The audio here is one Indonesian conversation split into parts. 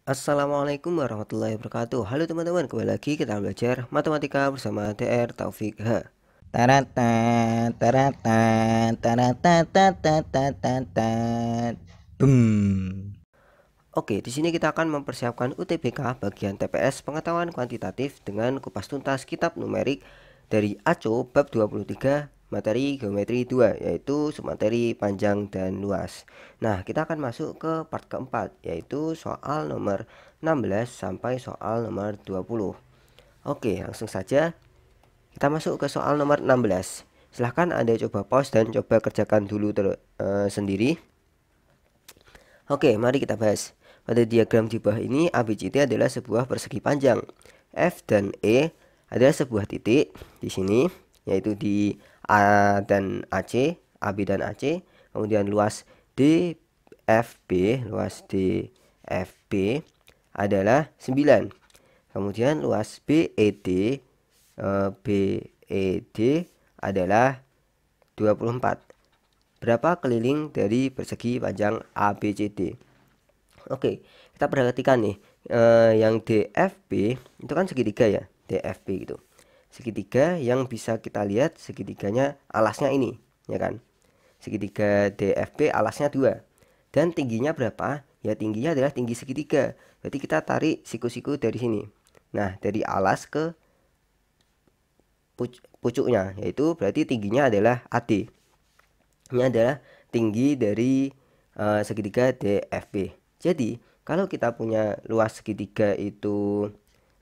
Assalamualaikum warahmatullahi wabarakatuh. Halo teman-teman, kembali lagi kita belajar matematika bersama TR Taufik H. Tarata, tarata, tarata, tarata, tarata. Boom. Oke, di sini kita akan mempersiapkan UTBK bagian TPS pengetahuan kuantitatif dengan kupas tuntas kitab numerik dari ACO bab 23 materi geometri 2, yaitu submateri panjang dan luas. Nah, kita akan masuk ke part keempat, yaitu soal nomor 16 sampai soal nomor 20. Oke, langsung saja kita masuk ke soal nomor 16. Silahkan Anda coba pause dan coba kerjakan dulu sendiri. Oke, mari kita bahas. Pada diagram di bawah ini, ABCD adalah sebuah persegi panjang. F dan E adalah sebuah titik di sini, yaitu di A dan AC, AB dan AC. Kemudian luas DFB, luas DFB adalah 9. Kemudian luas BED adalah 24. Berapa keliling dari persegi panjang ABCD? Oke, kita perhatikan nih, yang DFB itu kan segitiga ya, DFB gitu. Segitiga yang bisa kita lihat segitiganya alasnya ini, ya kan? Segitiga DFB alasnya 2. Dan tingginya berapa? Ya tingginya adalah tinggi segitiga. Berarti kita tarik siku-siku dari sini. Nah, dari alas ke pucuknya, yaitu berarti tingginya adalah AD. Ini adalah tinggi dari segitiga DFB. Jadi kalau kita punya luas segitiga itu,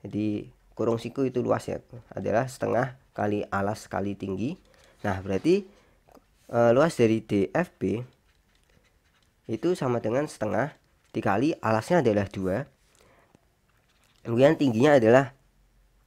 jadi kurung siku itu luas ya, adalah setengah kali alas kali tinggi. Nah berarti luas dari DFB itu sama dengan setengah dikali alasnya adalah 2. Kemudian tingginya adalah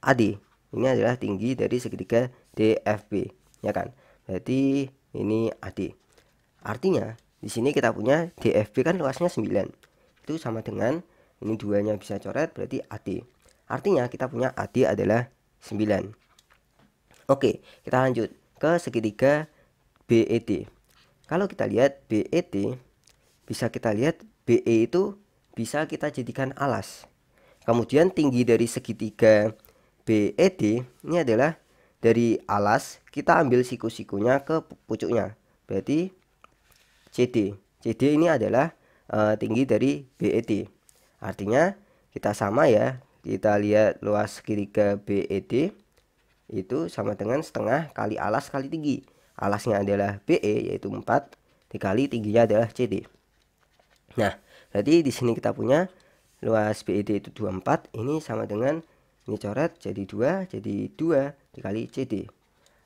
AD. Ini adalah tinggi dari segitiga DFB, ya kan? Berarti ini AD. Artinya di sini kita punya DFB kan luasnya 9. Itu sama dengan ini duanya bisa coret berarti AD. Artinya kita punya AD adalah 9. Oke, kita lanjut ke segitiga BED. Kalau kita lihat BED, bisa kita lihat BE itu bisa kita jadikan alas. Kemudian tinggi dari segitiga BED ini adalah dari alas kita ambil siku-sikunya ke pucuknya. Berarti CD. CD ini adalah tinggi dari BED. Artinya kita sama ya. Kita lihat luas segitiga BED itu sama dengan setengah kali alas kali tinggi. Alasnya adalah BE yaitu 4 dikali tingginya adalah CD. Nah, berarti di sini kita punya luas BED itu 24, ini sama dengan ini coret jadi 2, jadi 2 dikali CD.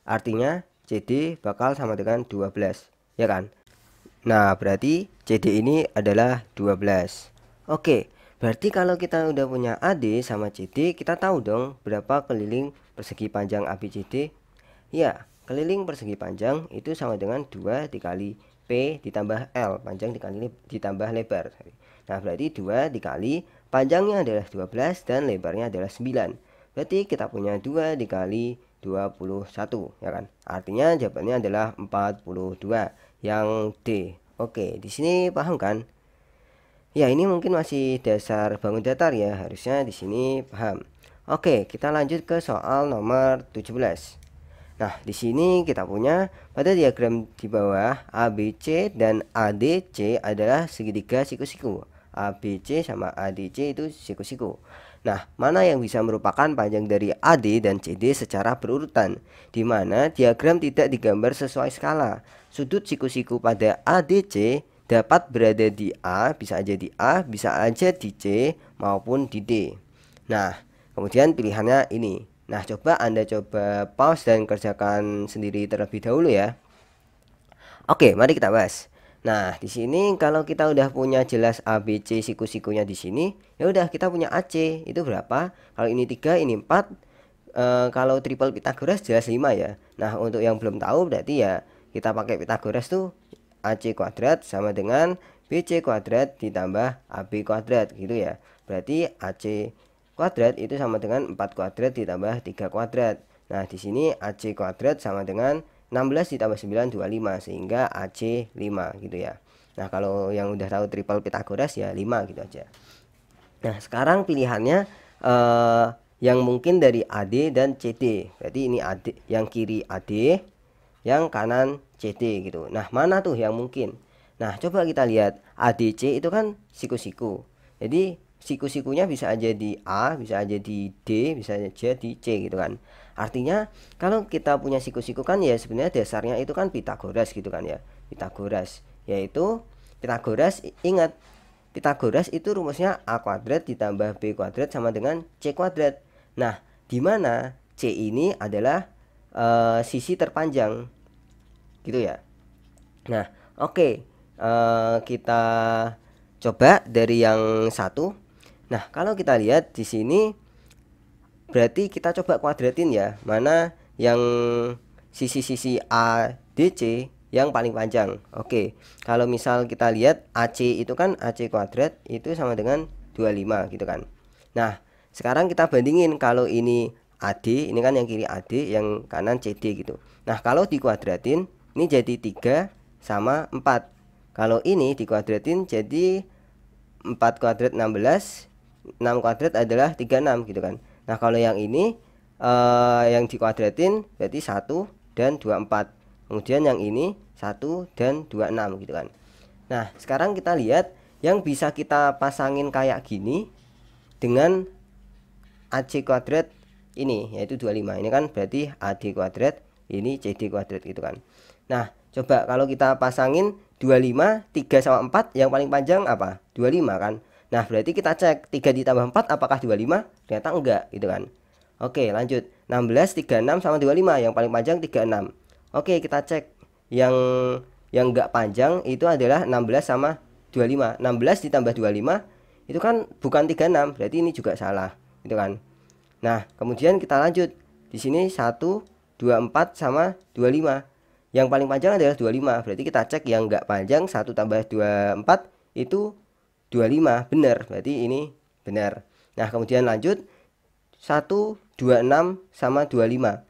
Artinya CD bakal sama dengan 12, ya kan? Nah, berarti CD ini adalah 12. Oke, berarti kalau kita udah punya AD sama CD, kita tahu dong berapa keliling persegi panjang ABCD. Ya, keliling persegi panjang itu sama dengan 2 dikali P ditambah L, panjang dikali ditambah lebar. Nah, berarti 2 dikali panjangnya adalah 12 dan lebarnya adalah 9. Berarti kita punya 2 dikali 21, ya kan? Artinya jawabannya adalah 42 yang D. Oke, di sini paham kan? Ya, ini mungkin masih dasar bangun datar ya, harusnya di sini paham. Oke, kita lanjut ke soal nomor 17. Nah, di sini kita punya pada diagram di bawah ABC dan ADC adalah segitiga siku-siku. ABC sama ADC itu siku-siku. Nah, mana yang bisa merupakan panjang dari AD dan CD secara berurutan, di mana diagram tidak digambar sesuai skala. Sudut siku-siku pada ADC dapat berada di A, bisa aja di A, bisa aja di C, maupun di D. Nah, kemudian pilihannya ini. Nah, coba Anda coba pause dan kerjakan sendiri terlebih dahulu ya. Oke, mari kita bahas. Nah, di sini kalau kita udah punya jelas A, B, C siku-sikunya di sini, ya udah kita punya AC itu berapa? Kalau ini 3, ini 4. Kalau triple Pythagoras jelas 5 ya. Nah, untuk yang belum tahu berarti ya kita pakai Pythagoras tuh AC kuadrat sama dengan BC kuadrat ditambah AB kuadrat gitu ya. Berarti AC kuadrat itu sama dengan 4 kuadrat ditambah 3 kuadrat. Nah, di sini AC kuadrat sama dengan 16 ditambah 9 25 sehingga AC 5 gitu ya. Nah, kalau yang udah tahu triple Pythagoras ya 5 gitu aja. Nah, sekarang pilihannya yang mungkin dari AD dan CD. Berarti ini AD, yang kiri AD, yang kanan CD gitu. Nah, mana tuh yang mungkin? Nah, coba kita lihat ADC itu kan siku-siku. Jadi siku-sikunya bisa aja di A, bisa aja di D, bisa aja di C gitu kan. Artinya kalau kita punya siku-siku kan ya sebenarnya dasarnya itu kan Pitagoras gitu kan ya. Pitagoras yaitu Pitagoras, ingat Pitagoras itu rumusnya A kuadrat ditambah B kuadrat sama dengan C kuadrat. Nah, di mana C ini adalah sisi terpanjang gitu ya. Nah, oke, kita coba dari yang satu. Nah, kalau kita lihat di sini berarti kita coba kuadratin ya, mana yang sisi-sisi ADC yang paling panjang. Oke, kalau misal kita lihat AC itu kan AC kuadrat itu sama dengan 25 gitu kan. Nah, sekarang kita bandingin kalau ini AD, ini kan yang kiri AD, yang kanan CD gitu. Nah, kalau dikuadratin ini jadi 3 sama 4. Kalau ini dikuadratin jadi 4 kuadrat 16, 6 kuadrat adalah 36 gitu kan. Nah, kalau yang ini yang dikuadratin berarti 1 dan 24. Kemudian yang ini 1 dan 26 gitu kan. Nah, sekarang kita lihat yang bisa kita pasangin kayak gini dengan AC kuadrat ini yaitu 25. Ini kan berarti AD kuadrat, ini CD kuadrat gitu kan. Nah, coba kalau kita pasangin 25, 3 sama 4 yang paling panjang apa? 25 kan. Nah, berarti kita cek 3 ditambah 4 apakah 25? Ternyata enggak gitu kan. Oke, lanjut. 16, 36 sama 25 yang paling panjang 36. Oke, kita cek yang enggak panjang itu adalah 16 sama 25. 16 ditambah 25 itu kan bukan 36, berarti ini juga salah gitu kan. Nah, kemudian kita lanjut. Di sini 1, 24 sama 25. Yang paling panjang adalah 25. Berarti kita cek yang enggak panjang 1 tambah 24 itu 25. Benar. Berarti ini benar. Nah, kemudian lanjut 1, 26 sama 25.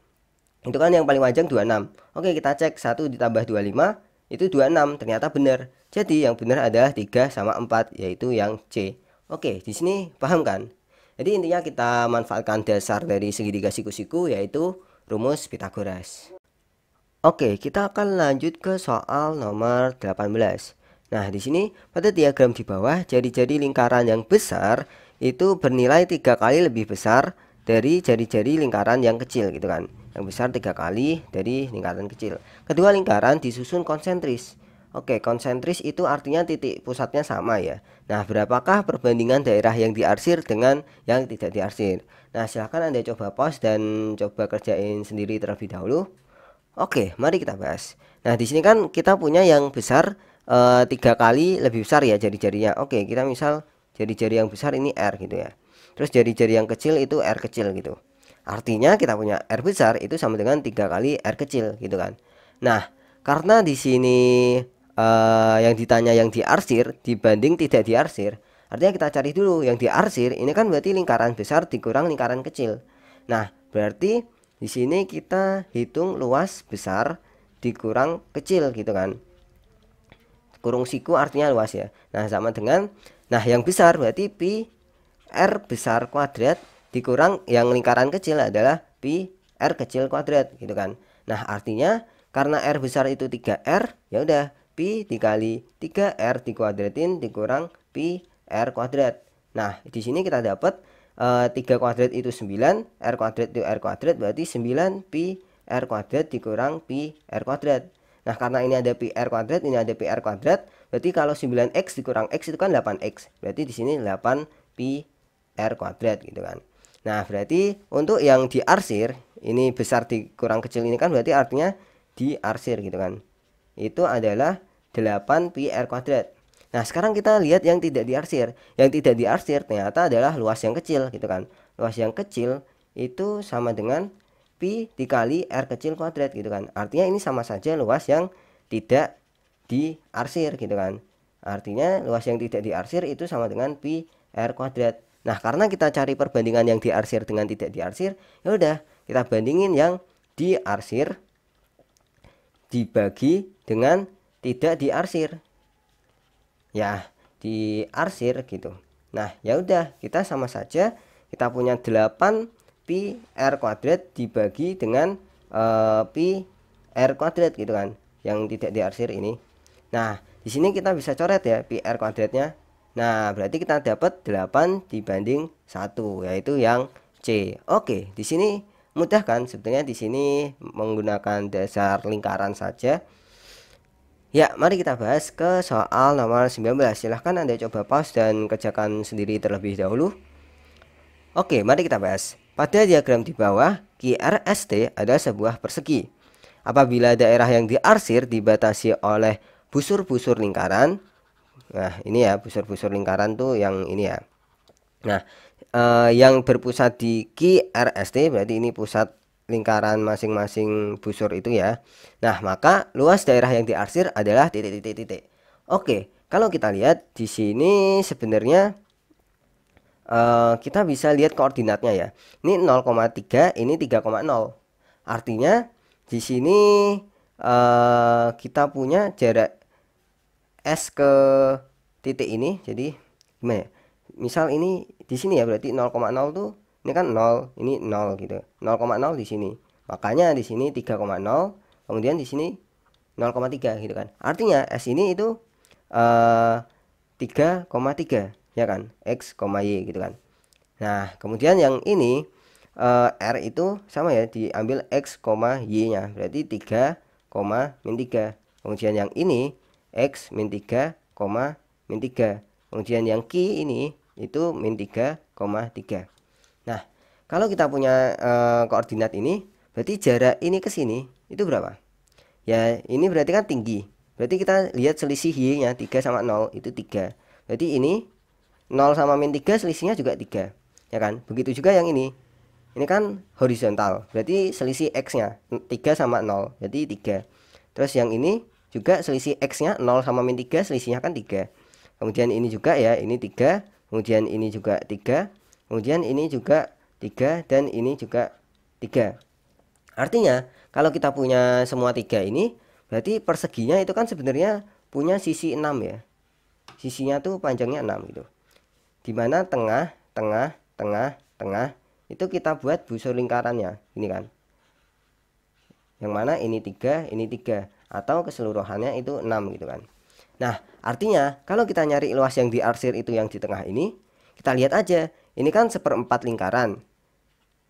Itu kan yang paling panjang 26. Oke, kita cek 1 ditambah 25 itu 26. Ternyata benar. Jadi yang benar adalah 3 sama 4 yaitu yang C. Oke, di sini paham kan? Jadi intinya kita manfaatkan dasar dari segitiga siku-siku yaitu rumus Pitagoras. Oke, kita akan lanjut ke soal nomor 18. Nah, di sini pada diagram di bawah jari-jari lingkaran yang besar itu bernilai 3 kali lebih besar dari jari-jari lingkaran yang kecil gitu kan. Yang besar 3 kali dari lingkaran kecil. Kedua lingkaran disusun konsentris. Oke, konsentris itu artinya titik pusatnya sama ya. Nah, berapakah perbandingan daerah yang diarsir dengan yang tidak diarsir? Nah, silahkan Anda coba pause dan coba kerjain sendiri terlebih dahulu. Oke, mari kita bahas. Nah, di sini kan kita punya yang besar 3 kali lebih besar ya jari-jarinya. Oke, kita misal jari-jari yang besar ini R gitu ya. Terus jari-jari yang kecil itu R kecil gitu. Artinya kita punya R besar itu sama dengan 3 kali R kecil gitu kan. Nah, karena di sini yang ditanya yang diarsir dibanding tidak diarsir, artinya kita cari dulu yang diarsir. Ini kan berarti lingkaran besar dikurang lingkaran kecil. Nah, berarti di sini kita hitung luas besar dikurang kecil gitu kan. Kurung siku artinya luas ya. Nah, sama dengan yang besar berarti pi R besar kuadrat dikurang yang lingkaran kecil adalah pi R kecil kuadrat gitu kan. Nah, artinya karena R besar itu 3R, ya udah pi dikali 3R dikuadratin dikurang pi R kuadrat. Nah, di sini kita dapat 3 kuadrat itu 9, R kuadrat itu R kuadrat, berarti 9 pi R kuadrat dikurang pi R kuadrat. Nah, karena ini ada pi R kuadrat, ini ada pi R kuadrat, berarti kalau 9x dikurang x itu kan 8x. Berarti di sini 8 pi R kuadrat gitu kan. Nah, berarti untuk yang diarsir, ini besar dikurang kecil ini kan berarti artinya diarsir gitu kan. Itu adalah 8 pi R kuadrat. Nah, sekarang kita lihat yang tidak diarsir. Yang tidak diarsir ternyata adalah luas yang kecil gitu kan. Luas yang kecil itu sama dengan pi dikali R kecil kuadrat gitu kan. Artinya ini sama saja luas yang tidak diarsir gitu kan. Artinya luas yang tidak diarsir itu sama dengan pi R kuadrat. Nah, karena kita cari perbandingan yang diarsir dengan tidak diarsir, ya udah kita bandingin yang diarsir dibagi dengan tidak diarsir. Ya, diarsir gitu. Nah, ya udah, kita sama saja kita punya 8 pi r kuadrat dibagi dengan pi r kuadrat gitu kan, yang tidak diarsir ini. Nah, di sini kita bisa coret ya pi r kuadratnya. Nah, berarti kita dapat 8 dibanding 1, yaitu yang C. Oke, di sini mudah kan? Sebetulnya di sini menggunakan dasar lingkaran saja. Ya, mari kita bahas ke soal nomor 19. Silahkan Anda coba pause dan kerjakan sendiri terlebih dahulu. Oke, mari kita bahas. Pada diagram di bawah, QRST adalah sebuah persegi. Apabila daerah yang diarsir dibatasi oleh busur-busur lingkaran. Nah, ini ya, busur-busur lingkaran tuh yang ini ya. Nah, yang berpusat di QRST berarti ini pusat lingkaran masing-masing busur itu ya. Nah, maka luas daerah yang diarsir adalah titik-titik-titik. Oke, kalau kita lihat di sini sebenarnya kita bisa lihat koordinatnya ya. Ini 0,3, ini 3,0. Artinya di sini kita punya jarak S ke titik ini. Jadi gimana ya? Misal ini di sini ya, berarti 0,0 tuh ini kan 0, ini 0 gitu. 0,0 di sini. Makanya di sini 3,0, kemudian di sini 0,3 gitu kan. Artinya S ini itu 3,3 ya kan, X, Y gitu kan. Nah, kemudian yang ini R itu sama ya, diambil X, Y nya, berarti 3, min 3. Kemudian yang ini X min 3, min 3. Kemudian yang Q ini itu min 3,3. Nah, kalau kita punya koordinat ini, berarti jarak ini ke sini itu berapa? Ya, ini berarti kan tinggi. Berarti kita lihat selisih Y-nya 3 sama 0 itu 3. Berarti ini 0 sama min 3 selisihnya juga 3. Ya kan? Begitu juga yang ini. Ini kan horizontal. Berarti selisih X-nya 3 sama 0. Berarti 3. Terus yang ini juga selisih X-nya 0 sama min 3 selisihnya kan 3. Kemudian ini juga ya, ini 3. Kemudian ini juga 3. Kemudian ini juga 3 dan ini juga 3. Artinya kalau kita punya semua 3 ini, berarti perseginya itu kan sebenarnya punya sisi 6 ya. Sisinya tuh panjangnya 6 gitu. Dimana tengah, tengah, tengah, tengah itu kita buat busur lingkarannya. Ini kan. Yang mana ini 3, ini 3. Atau keseluruhannya itu 6 gitu kan. Nah, artinya kalau kita nyari luas yang diarsir itu yang di tengah ini, kita lihat aja. Ini kan 1/4 lingkaran.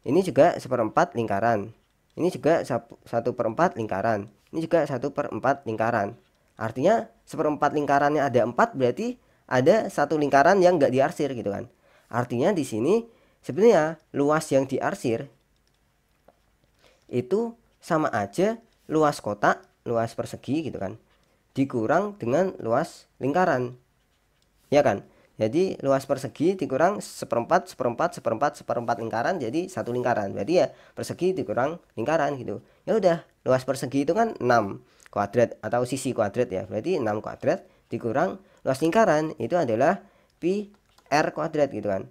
Ini juga 1/4 lingkaran. Ini juga 1/4 lingkaran. Ini juga 1/4 lingkaran. Artinya 1/4 lingkarannya ada 4, berarti ada satu lingkaran yang nggak diarsir gitu kan. Artinya di sini sebenarnya luas yang diarsir itu sama aja luas kotak, luas persegi gitu kan, dikurang dengan luas lingkaran. Ya kan? Jadi luas persegi dikurang 1/4, 1/4, 1/4, 1/4 lingkaran jadi satu lingkaran. Berarti ya persegi dikurang lingkaran gitu. Ya udah, luas persegi itu kan 6 kuadrat atau sisi kuadrat ya. Berarti 6 kuadrat dikurang luas lingkaran itu adalah pi r kuadrat gitu kan.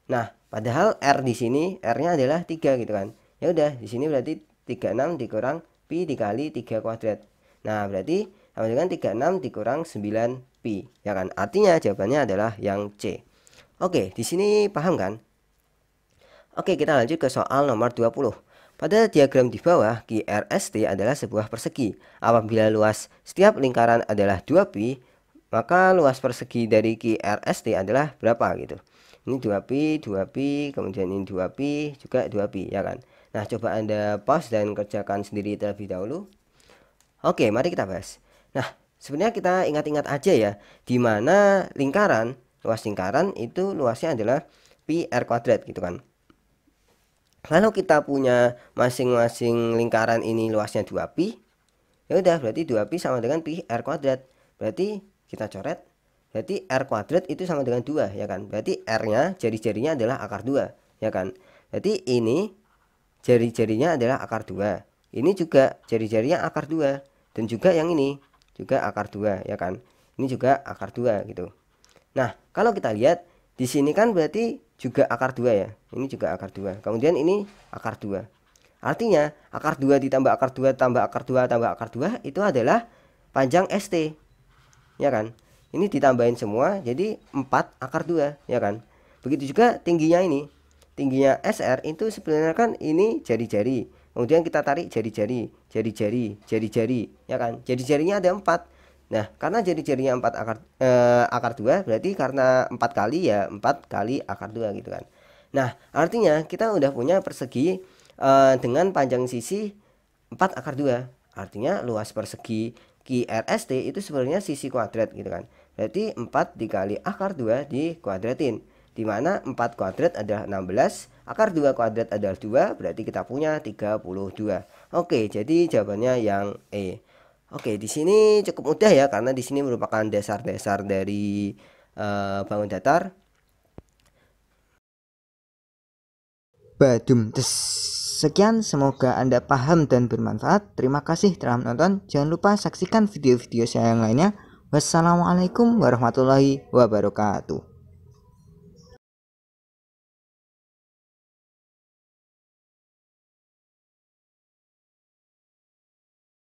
Nah, padahal r di sini r-nya adalah 3 gitu kan. Ya udah, di sini berarti 36 dikurang pi dikali 3 kuadrat. Nah, berarti sama dengan 36 dikurang 9 pi, ya kan? Artinya jawabannya adalah yang C. Oke, di sini paham kan? Oke, kita lanjut ke soal nomor 20. Pada diagram di bawah, QRST adalah sebuah persegi. Apabila luas setiap lingkaran adalah 2 pi, maka luas persegi dari QRST adalah berapa gitu. Ini 2 pi, 2 pi, kemudian ini 2 pi, juga 2 pi, ya kan? Nah, coba Anda pause dan kerjakan sendiri terlebih dahulu. Oke, mari kita bahas. Nah, sebenarnya kita ingat-ingat aja ya, di mana lingkaran, luas lingkaran itu luasnya adalah pi r kuadrat gitu kan. Kalau kita punya masing-masing lingkaran ini luasnya 2 pi, ya udah berarti 2 pi sama dengan pi r kuadrat. Berarti kita coret, berarti r kuadrat itu sama dengan 2 ya kan. Berarti r-nya, jari-jarinya adalah akar 2 ya kan. Berarti ini jari-jarinya adalah akar 2. Ini juga jari-jarinya akar 2. Dan juga yang ini juga akar 2 ya kan. Ini juga akar 2 gitu. Nah, kalau kita lihat di sini kan berarti juga akar 2 ya. Ini juga akar 2. Kemudian ini akar 2. Artinya akar 2 ditambah akar 2 tambah akar 2 tambah akar 2 itu adalah panjang ST. Ya kan? ini ditambahin semua jadi 4 akar 2 ya kan. Begitu juga tingginya ini, tingginya SR itu sebenarnya kan ini jari-jari, kemudian kita tarik jari-jari, jari-jari, jari-jari ya kan, jari-jarinya ada 4. Nah karena jari-jarinya 4 akar 2 berarti karena 4 kali ya 4 kali akar 2 gitu kan. Nah artinya kita udah punya persegi dengan panjang sisi 4 akar 2. Artinya luas persegi QRST itu sebenarnya sisi kuadrat gitu kan. Berarti 4 dikali akar 2 dikuadratin. Dimana 4 kuadrat adalah 16, akar 2 kuadrat adalah 2, berarti kita punya 32. Oke, jadi jawabannya yang E. Oke, di sini cukup mudah ya karena di sini merupakan dasar-dasar dari bangun datar. Badum tes. Sekian, semoga Anda paham dan bermanfaat. Terima kasih telah menonton. Jangan lupa saksikan video-video saya yang lainnya. Wassalamualaikum warahmatullahi wabarakatuh.